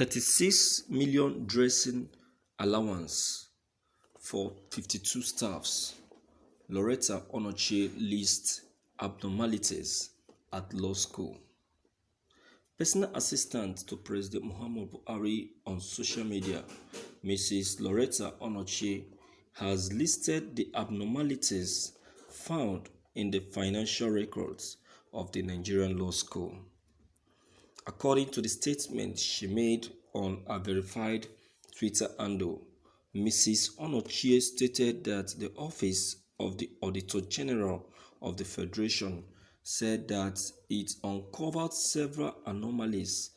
36 million dressing allowance for 52 staffs. Lauretta Onochie lists abnormalities at law school. Personal assistant to President Muhammadu Buhari on social media, Mrs. Lauretta Onochie, has listed the abnormalities found in the financial records of the Nigerian law school. According to the statement she made on a verified Twitter handle, Mrs. Onochie stated that the Office of the Auditor General of the Federation said that it uncovered several anomalies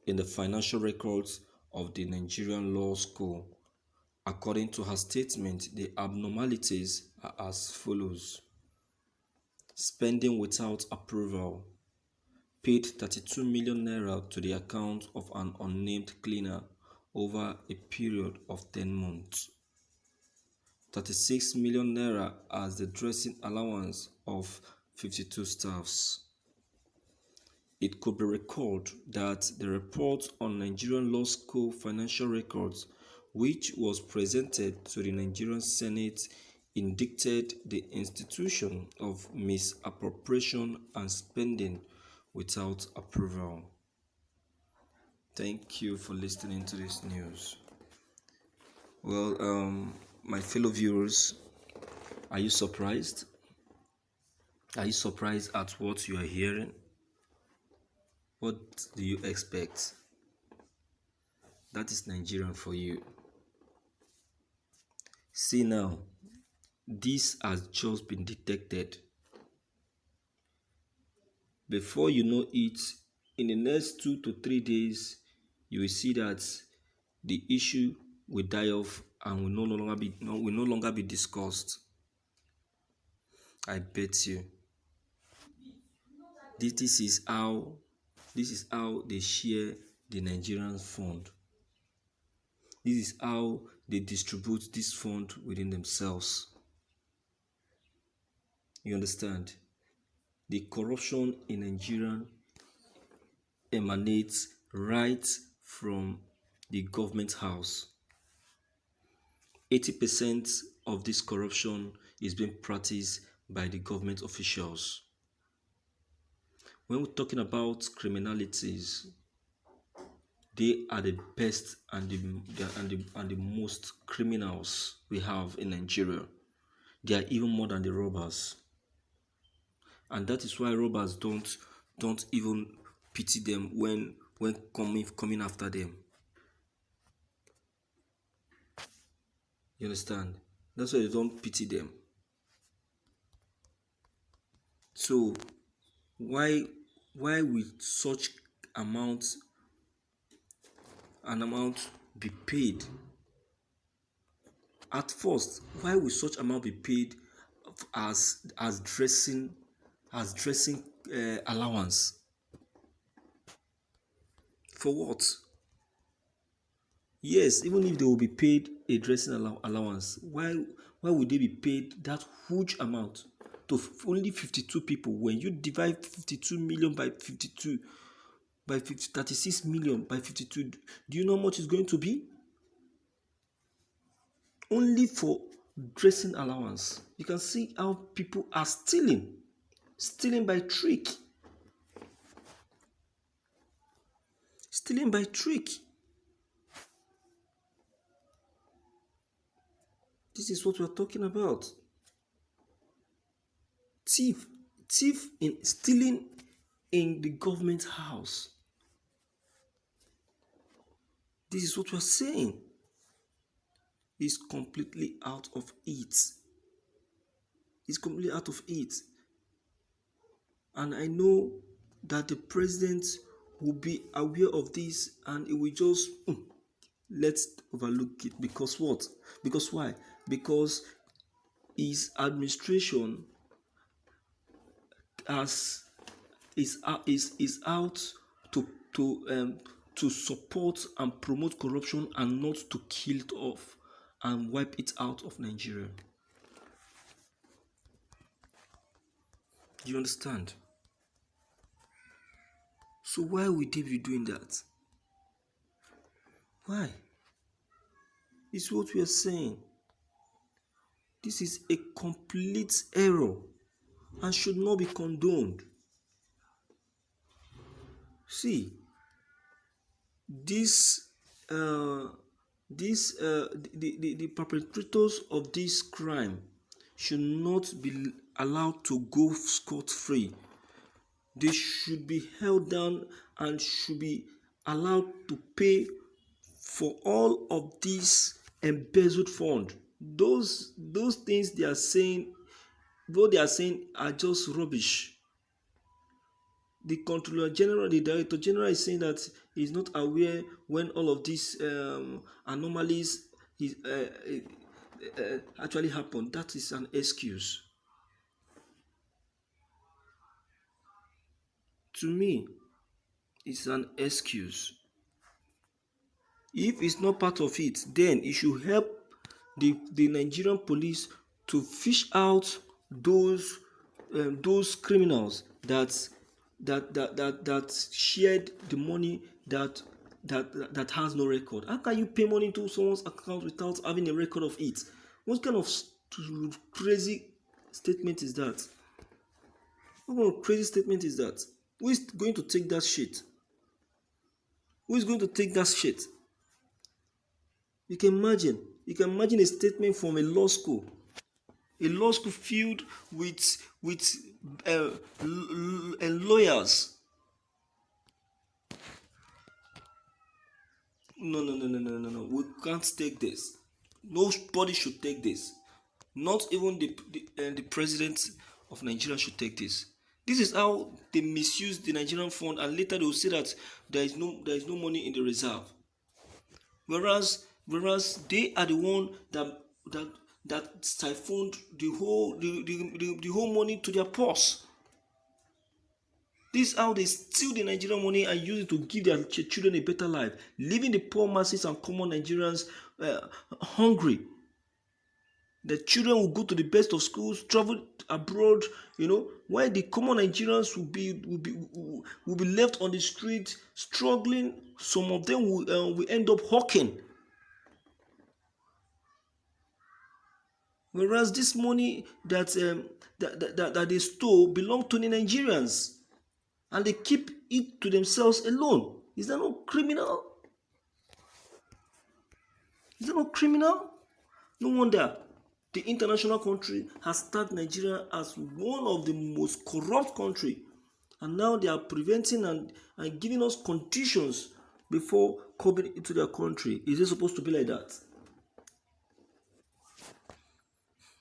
in the financial records of the Nigerian law school. According to her statement, the abnormalities are as follows: spending without approval, paid 32 million naira to the account of an unnamed cleaner over a period of 10 months. 36 million naira as the dressing allowance of 52 staffs. It could be recalled that the report on Nigerian law school financial records, which was presented to the Nigerian Senate, indicted the institution of misappropriation and spending without approval. Thank you for listening to this news. Well, my fellow viewers, are you surprised? Are you surprised at what you are hearing? What do you expect? That is Nigerian for you. See now, this has just been detected. Before you know it, in the next 2 to 3 days, you will see that the issue will die off and will no longer be discussed. I bet you. This is how they share the Nigerian fund. This is how they distribute this fund within themselves. You understand? The corruption in Nigeria emanates right from the government house. 80% of this corruption is being practiced by the government officials. When we're talking about criminalities, they are the best and the most criminals we have in Nigeria. They are even more than the robbers, and that is why robbers don't even pity them when coming after them. You understand? That's why they don't pity them. So why will such an amount be paid? At first, why will such amount be paid as dressing allowance? For what? Yes, even if they will be paid a dressing allowance, why would they be paid that huge amount to only 52 people? When you divide 52 million by 52, 36 million by 52, do you know how much it's going to be? Only for dressing allowance. You can see how people are stealing by trick. Stealing by trick. This is what we're talking about. Thief in stealing in the government house. This is what we're saying. It's completely out of it. It's completely out of it. And I know that the president will be aware of this and it will just let's overlook it. Because what? Because why? Because his administration is out to support and promote corruption and not to kill it off and wipe it out of Nigeria. Do you understand? So why would they be doing that? Why? It's what we are saying. This is a complete error and should not be condoned. See, the perpetrators of this crime should not be allowed to go scot-free. They should be held down and should be allowed to pay for all of these embezzled funds. Those things they are saying, what they are saying are just rubbish. The Controller General, the Director General is saying that he's not aware when all of these anomalies actually happen. That is an excuse. To me, it's an excuse. If it's not part of it, then it should help the Nigerian police to fish out those criminals that shared the money that has no record. How can you pay money into someone's account without having a record of it? What kind of crazy statement is that? What kind of crazy statement is that? Who is going to take that shit? Who is going to take that shit? You can imagine a statement from a law school filled with lawyers. No. We can't take this. Nobody should take this. Not even the president of Nigeria should take this. This is how they misuse the Nigerian fund, and later they will say that there is no money in the reserve. Whereas they are the one that siphoned the whole money to their purse. This is how they steal the Nigerian money and use it to give their children a better life, leaving the poor masses and common Nigerians hungry. The children will go to the best of schools, travel abroad, while the common Nigerians will be left on the street struggling. Some of them will end up hawking. Whereas this money that they stole belong to the Nigerians, and they keep it to themselves alone. Is that not criminal? Is that not criminal? No wonder the international country has tagged Nigeria as one of the most corrupt countries, and now they are preventing and giving us conditions before coming into their country. Is it supposed to be like that?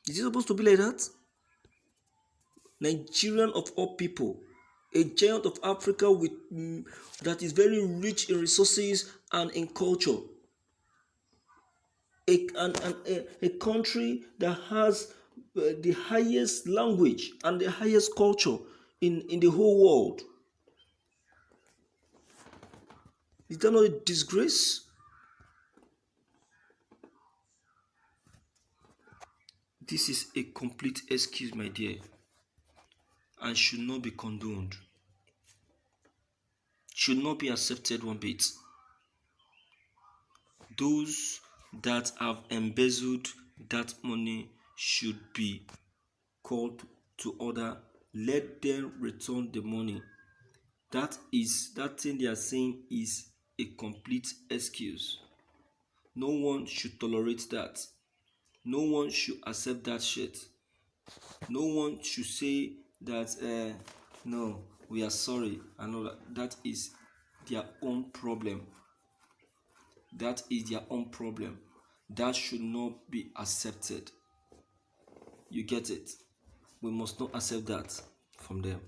Is it supposed to be like that? Nigerian of all people, a giant of Africa that is very rich in resources and in culture. A country that has the highest language and the highest culture in the whole world. Is that not a disgrace? This is a complete excuse, my dear, and should not be condoned. Should not be accepted one bit. Those that have embezzled that money should be called to order. Let them return the money. That thing they are saying is a complete excuse. No one should tolerate that. No one should accept that shit. No one should say that no, we are sorry and all that. That is their own problem. That is their own problem. That should not be accepted. You get it? We must not accept that from them.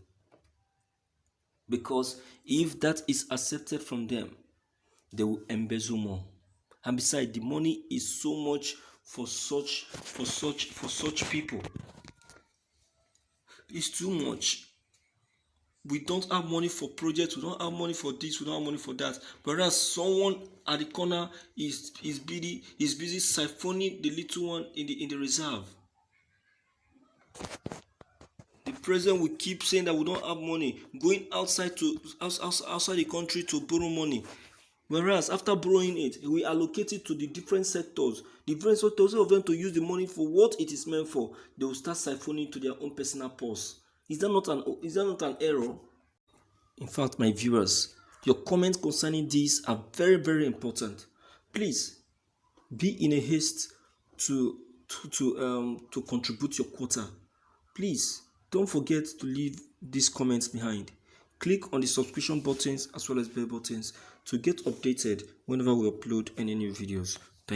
Because if that is accepted from them, they will embezzle more. And besides, the money is so much for such people. It's too much. We don't have money for projects, we don't have money for this, we don't have money for that. Whereas someone at the corner is busy siphoning the little one in the reserve. The president will keep saying that we don't have money, going outside the country to borrow money. Whereas after borrowing it, we allocate it to the different sectors. The different sectors, instead of them to use the money for what it is meant for, they will start siphoning to their own personal purse. Is that not an error? In fact, my viewers, your comments concerning this are very, very important. Please be in a haste to contribute your quota. Please don't forget to leave these comments behind. Click on the subscription buttons as well as bell buttons to get updated whenever we upload any new videos.